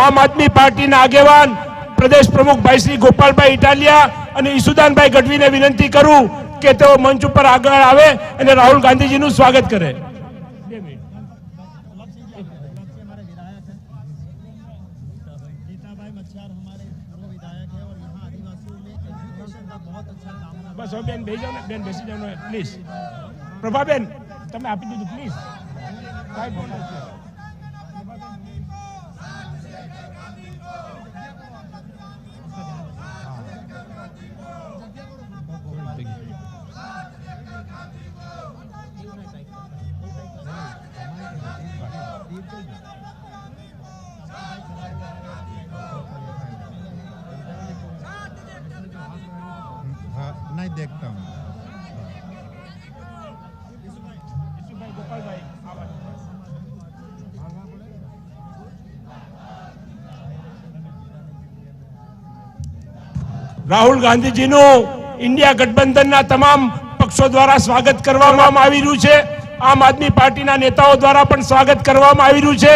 આમ આદમી પાર્ટીના આગેવાન પ્રદેશ પ્રમુખ ભાઈ શ્રી ગોપાલભાઈ ઇટાલિયા અને ઈસુદાનભાઈ ગઢવીને વિનંતી કરું કે તેઓ મંચ ઉપર આગળ આવે અને રાહુલ ગાંધીજીનું સ્વાગત કરે। બસ હવે બેન બેસી જાઓ ને, બેન બેસી જાઓ ને પ્લીઝ। પ્રભાબેન તમે આપી દીધું પ્લીઝ। नहीं देखता हूँ। રાહુલ ગાંધીજીનું ઇન્ડિયા ગઠબંધનના તમામ પક્ષો દ્વારા સ્વાગત કરવામાં આવી રહ્યું છે। આમ આદમી પાર્ટીના નેતાઓ દ્વારા પણ સ્વાગત કરવામાં આવી રહ્યું છે।